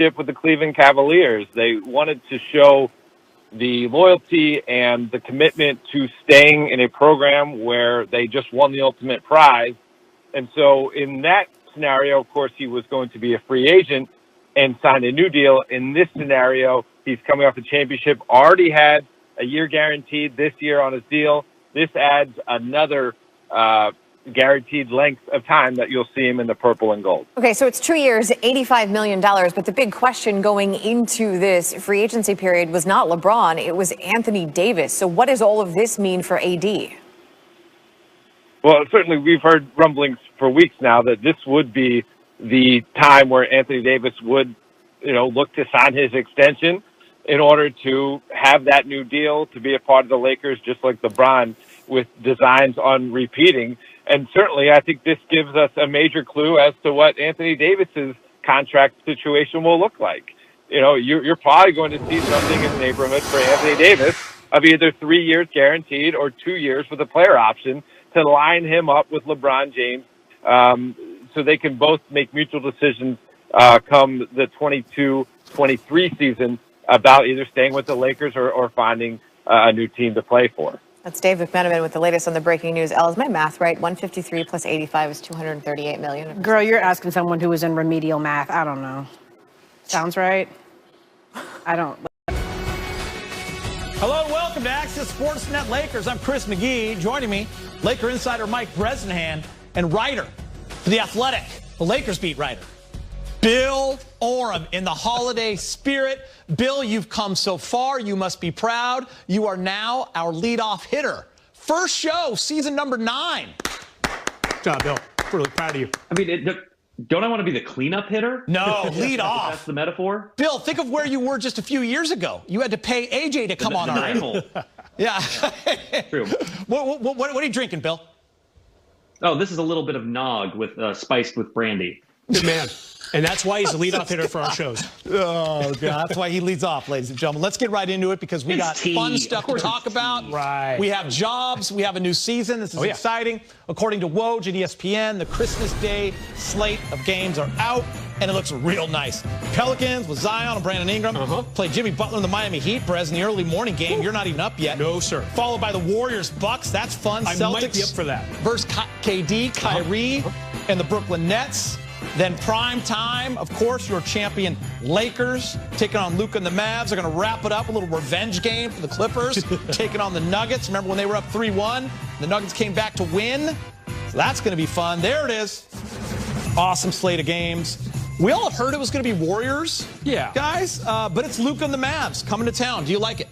championship with the Cleveland Cavaliers. They wanted to show the loyalty and the commitment to staying in a program where they just won the ultimate prize. And so in that scenario, of course, he was going to be a free agent and signed a new deal. In this scenario, he's coming off the championship, already had a year guaranteed this year on his deal. This adds another guaranteed length of time that you'll see him in the purple and gold. Okay, so it's 2 years, $85 million. But the big question going into this free agency period was not LeBron, it was Anthony Davis. So what does all of this mean for AD? Well, certainly we've heard rumblings for weeks now that this would be the time where Anthony Davis would, look to sign his extension in order to have that new deal to be a part of the Lakers, just like LeBron, with designs on repeating. And certainly I think this gives us a major clue as to what Anthony Davis's contract situation will look like. You're probably going to see something in the neighborhood for Anthony Davis of either 3 years guaranteed or 2 years with a player option to line him up with LeBron James, so they can both make mutual decisions come the 22-23 season about either staying with the Lakers or finding a new team to play for. That's Dave McMenamin with the latest on the breaking news. Elle, is my math right? 153 plus 85 is 238 million. Girl, you're asking someone who was in remedial math. I don't know. Sounds right? I don't. Hello and welcome to Access Sportsnet Lakers. I'm Chris McGee. Joining me, Laker insider Mike Bresnahan and writer for The Athletic, the Lakers beat writer, Bill Oram, in the holiday spirit. Bill, you've come so far. You must be proud. You are now our leadoff hitter. First show, season number 9. Good job, Bill. Really proud of you. I mean, don't I want to be the cleanup hitter? No, lead off. That's the metaphor. Bill, think of where you were just a few years ago. You had to pay AJ to come on our 9-hole. Yeah. True. What are you drinking, Bill? Oh, this is a little bit of nog with spiced with brandy. Good man. And that's why he's the leadoff hitter for our shows. Oh, God. That's why he leads off, ladies and gentlemen. Let's get right into it because we got fun stuff to talk about. Right. We have jobs. We have a new season. This is exciting. According to Woj at ESPN, the Christmas Day slate of games are out, and it looks real nice. Pelicans with Zion and Brandon Ingram play Jimmy Butler in the Miami Heat. Perez in the early morning game. You're not even up yet. No, sir. Followed by the Warriors Bucks. That's fun. I Celtics might be up for that. Versus KD, Kyrie, and the Brooklyn Nets. Then prime time, of course, your champion Lakers taking on Luka and the Mavs. They're going to wrap it up, a little revenge game for the Clippers, taking on the Nuggets. Remember when they were up 3-1? The Nuggets came back to win. So that's going to be fun. There it is. Awesome slate of games. We all heard it was going to be Warriors, guys, but it's Luka and the Mavs coming to town. Do you like it?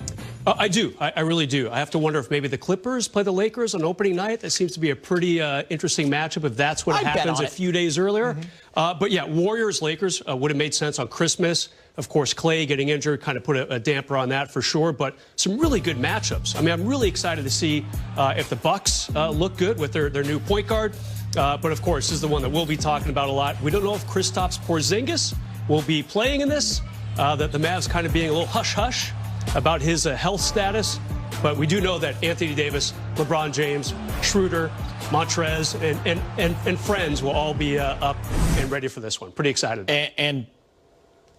I do. I really do. I have to wonder if maybe the Clippers play the Lakers on opening night. That seems to be a pretty interesting matchup if that's what happens a few days earlier. But yeah, Warriors-Lakers would have made sense on Christmas. Of course, Clay getting injured kind of put a damper on that for sure. But some really good matchups. I mean, I'm really excited to see if the Bucks look good with their new point guard. But of course, this is the one that we'll be talking about a lot. We don't know if Kristaps Porzingis will be playing in this. That the Mavs kind of being a little hush-hush about his health status. But we do know that Anthony Davis, LeBron James, Schroeder, Montrez, and friends will all be up and ready for this one. Pretty excited. And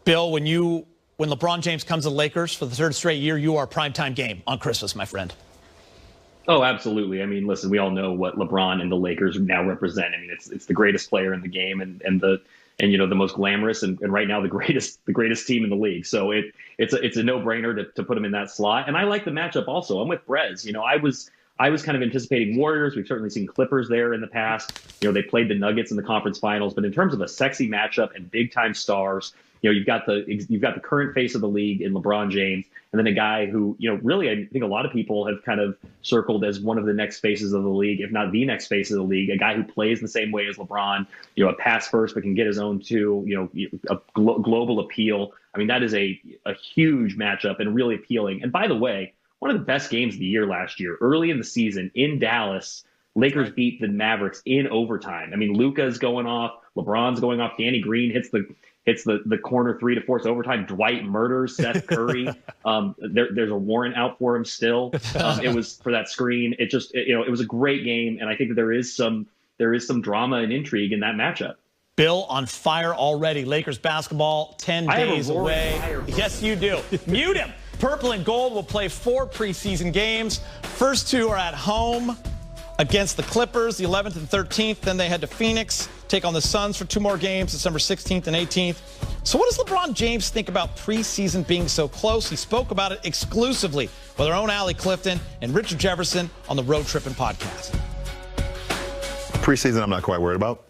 Bill, when LeBron James comes to the Lakers for the third straight year, you are primetime game on Christmas, my friend. Oh, absolutely. I mean, listen, we all know what LeBron and the Lakers now represent. I mean, it's the greatest player in the game and the most glamorous and right now the greatest team in the league. So it's a no-brainer to put him in that slot. And I like the matchup also. I'm with Brez. I was kind of anticipating Warriors. We've certainly seen Clippers there in the past. They played the Nuggets in the conference finals. But in terms of a sexy matchup and big-time stars, you've got the current face of the league in LeBron James, and then a guy who, really I think a lot of people have kind of circled as one of the next faces of the league, if not the next face of the league, a guy who plays the same way as LeBron, a pass first but can get his own too, a global appeal. I mean, that is a huge matchup and really appealing. And by the way, one of the best games of the year last year, early in the season in Dallas, Lakers beat the Mavericks in overtime. I mean, Luka's going off, LeBron's going off, Danny Green hits the corner three to force overtime. Dwight murders Seth Curry. There's a warrant out for him still. It was for that screen. It was a great game, and I think that there is some drama and intrigue in that matchup. Bill on fire already. Lakers basketball 10 days away. Yes, you do. Mute him. Purple and Gold will play 4 preseason games. First 2 are at home against the Clippers, the 11th and 13th. Then they head to Phoenix, take on the Suns for 2 more games, December 16th and 18th. So what does LeBron James think about preseason being so close? He spoke about it exclusively with our own Allie Clifton and Richard Jefferson on the Road Trippin' podcast. Preseason, I'm not quite worried about.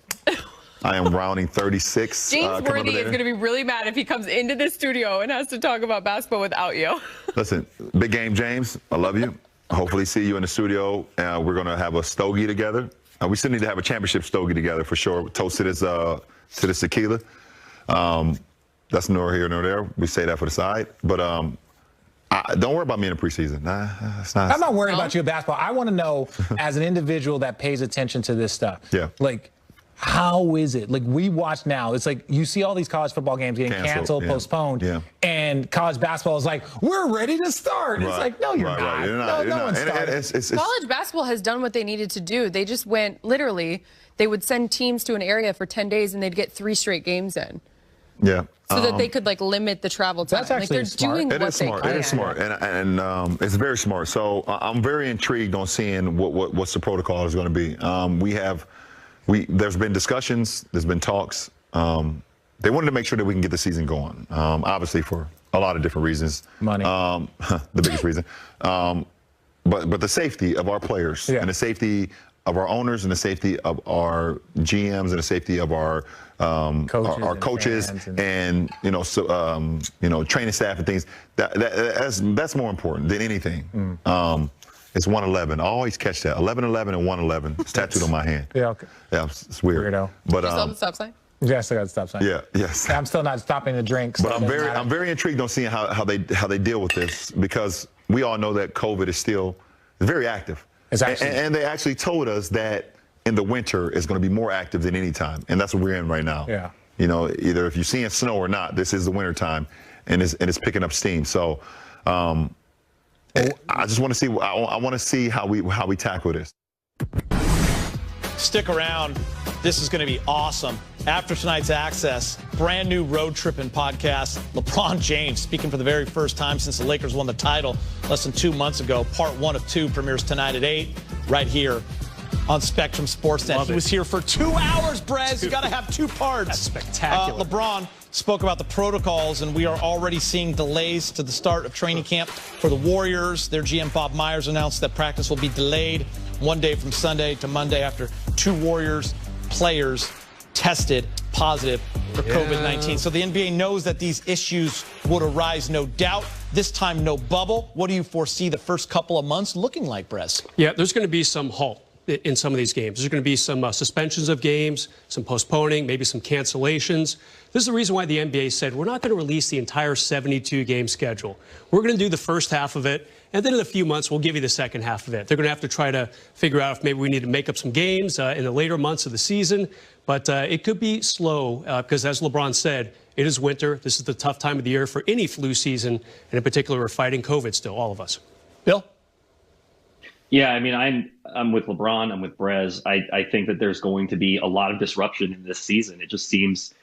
I am rounding 36. James Worthy is going to be really mad if he comes into the studio and has to talk about basketball without you. Listen, big game, James. I love you. Hopefully see you in the studio. We're going to have a stogie together. We still need to have a championship stogie together for sure. Toast to this tequila. That's nor here nor there. We say that for the side. But don't worry about me in the preseason. I'm not worried about you in basketball. I want to know, as an individual that pays attention to this stuff, like, how is it? Like, we watch now. It's like you see all these college football games getting canceled, postponed, and college basketball is like, we're ready to start. It's like, no, you're not. No one's starting. College basketball has done what they needed to do. They just went, literally, they would send teams to an area for 10 days, and they'd get 3 straight games in. Yeah. So that they could, like, limit the travel time. That's actually smart. It is smart. It is smart. And it's very smart. So I'm very intrigued on seeing what's the protocol is going to be. There's been discussions, there's been talks. They wanted to make sure that we can get the season going, obviously for a lot of different reasons. Money. The biggest reason. But the safety of our players and the safety of our owners and the safety of our GMs and the safety of our coaches and training staff and things. That's more important than anything. It's 111. I always catch that. 1111 and 111. It's tattooed on my hand. Yeah, okay. Yeah, it's weird. Weirdo. But you still have the stop sign? Yeah, I still got the stop sign. Yeah, yes. I'm still not stopping to drink. But I'm very intrigued on seeing how they deal with this, because we all know that COVID is still very active. It's actually, and they actually told us that in the winter it's going to be more active than any time, and that's what we're in right now. Yeah. You know, either if you're seeing snow or not, this is the winter time, and it's picking up steam. So. I just want to see. I want to see how we tackle this. Stick around. This is going to be awesome. After tonight's Access, brand new Road Trippin' podcast. LeBron James speaking for the very first time since the Lakers won the title less than 2 months ago. Part 1 of 2 premieres tonight at 8, right here on Spectrum Sportsnet. He was here for 2 hours, Brez. You got to have 2 parts. That's spectacular. LeBron spoke about the protocols, and we are already seeing delays to the start of training camp for the Warriors. Their GM Bob Myers announced that practice will be delayed 1 day from Sunday to Monday after 2 Warriors players tested positive for COVID-19. So the NBA knows that these issues would arise, no doubt. This time, no bubble. What do you foresee the first couple of months looking like, Brez? Yeah, there's going to be some halt in some of these games. There's going to be some suspensions of games, some postponing, maybe some cancellations. This is the reason why the NBA said we're not going to release the entire 72-game schedule. We're going to do the first half of it, and then in a few months, we'll give you the second half of it. They're going to have to try to figure out if maybe we need to make up some games in the later months of the season. But it could be slow because, as LeBron said, it is winter. This is the tough time of the year for any flu season, and in particular, we're fighting COVID still, all of us. Bill? Yeah, I mean, I'm with LeBron. I'm with Brez. I think that there's going to be a lot of disruption in this season. It just seems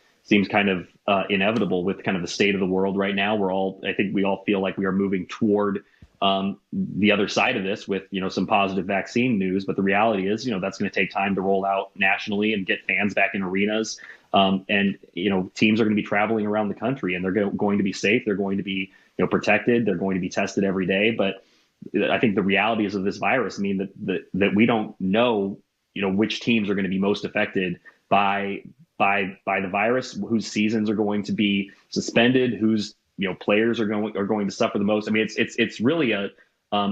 kind of inevitable with kind of the state of the world right now. I think we all feel like we are moving toward the other side of this with, some positive vaccine news. But the reality is, that's going to take time to roll out nationally and get fans back in arenas. And teams are going to be traveling around the country, and they're going to be safe. They're going to be, protected. They're going to be tested every day. But I think the realities of this virus mean that we don't know, which teams are going to be most affected by the virus, whose seasons are going to be suspended, whose players are going to suffer the most. I mean, it's really a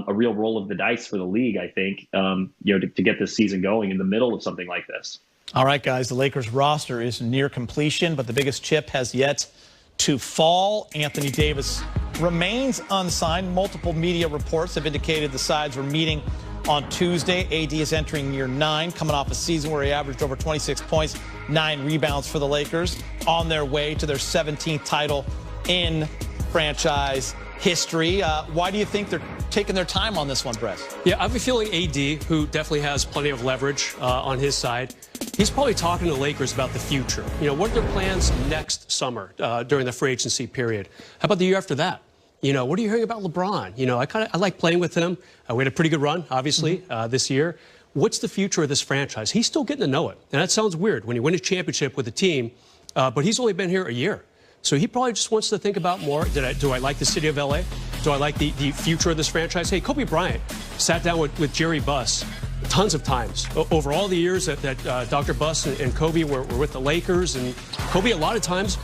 real roll of the dice for the league, I think, to get this season going in the middle of something like this. All right, guys, the Lakers roster is near completion, but the biggest chip has yet to fall. Anthony Davis remains unsigned. Multiple media reports have indicated the sides were meeting on Tuesday. AD is entering year 9, coming off a season where he averaged over 26 points, 9 rebounds for the Lakers, on their way to their 17th title in franchise history. Why do you think they're taking their time on this one, Brett? Yeah, I have a feeling AD, who definitely has plenty of leverage on his side, He's probably talking to the Lakers about the future. You know, what are their plans next summer during the free agency period? How about the year after that? You know, what are you hearing about LeBron? You know, I like playing with him. We had a pretty good run, obviously, this year. What's the future of this franchise? He's still getting to know it. And that sounds weird when you win a championship with a team, but he's only been here a year. So he probably just wants to think about more. Do I like the city of L.A.? Do I like the future of this franchise? Hey, Kobe Bryant sat down with Jerry Buss tons of times over all the years that Dr. Buss and Kobe were with the Lakers. And Kobe, a lot of times,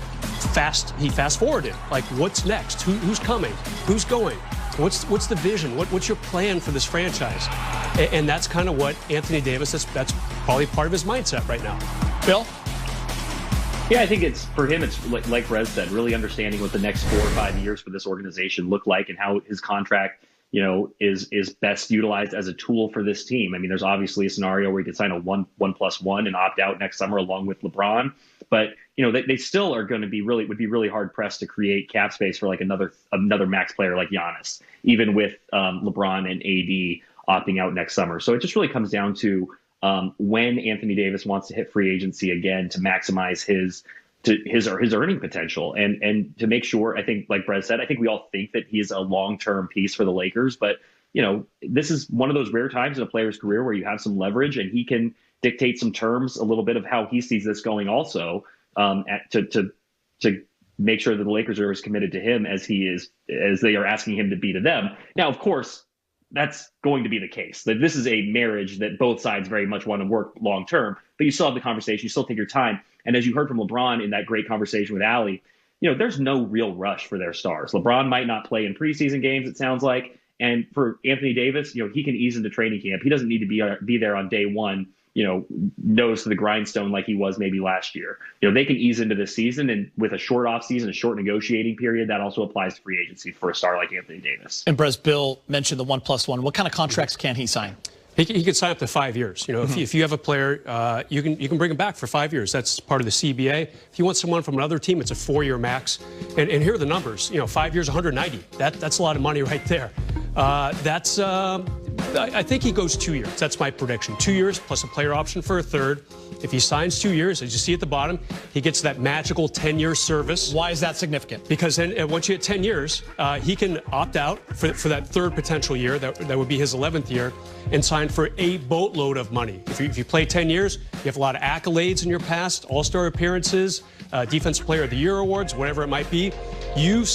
he fast-forwarded. Like, what's next? Who's coming? Who's going? What's the vision? What's your plan for this franchise? And that's kind of what Anthony Davis, that's probably part of his mindset right now. Bill? Yeah, I think for him, it's like Rez said, really understanding what the next 4 or 5 years for this organization look like and how his contract, you know, is best utilized as a tool for this team. I mean, there's obviously a scenario where he could sign a 1+1 and opt out next summer along with LeBron. But, you know, they still are going to would be really hard pressed to create cap space for like another max player like Giannis, even with LeBron and AD opting out next summer. So it just really comes down to when Anthony Davis wants to hit free agency again to maximize his earning potential and to make sure, I think, like Brett said, I think we all think that he's a long-term piece for the Lakers, but you know, this is one of those rare times in a player's career where you have some leverage and he can dictate some terms, a little bit of how he sees this going also, to make sure that the Lakers are as committed to him as they are asking him to be to them. Now, of course, that's going to be the case. That this is a marriage that both sides very much want to work long term, but you still have the conversation, you still take your time. And as you heard from LeBron in that great conversation with Allie, you know, there's no real rush for their stars. LeBron might not play in preseason games, it sounds like. And for Anthony Davis, you know, he can ease into training camp. He doesn't need to be there on day one, you know, nose to the grindstone like he was maybe last year. You know, they can ease into this season, and with a short off season, a short negotiating period, that also applies to free agency for a star like Anthony Davis. And Brez, Bill mentioned the 1+1. What kind of contracts can he sign? He can sign up to 5 years. You know, if you have a player, you can bring him back for 5 years. That's part of the CBA. If you want someone from another team, it's a 4-year max. And here are the numbers. You know, 5 years, 190. That's a lot of money right there. I think he goes 2 years. That's my prediction. 2 years plus a player option for a third. If he signs 2 years, as you see at the bottom, he gets that magical 10-year service. Why is that significant? Because then once you hit 10 years, he can opt out for that third potential year. That would be his 11th year, and sign for a boatload of money. If you play 10 years, you have a lot of accolades in your past, all-star appearances, Defensive Player of the Year awards, whatever it might be. You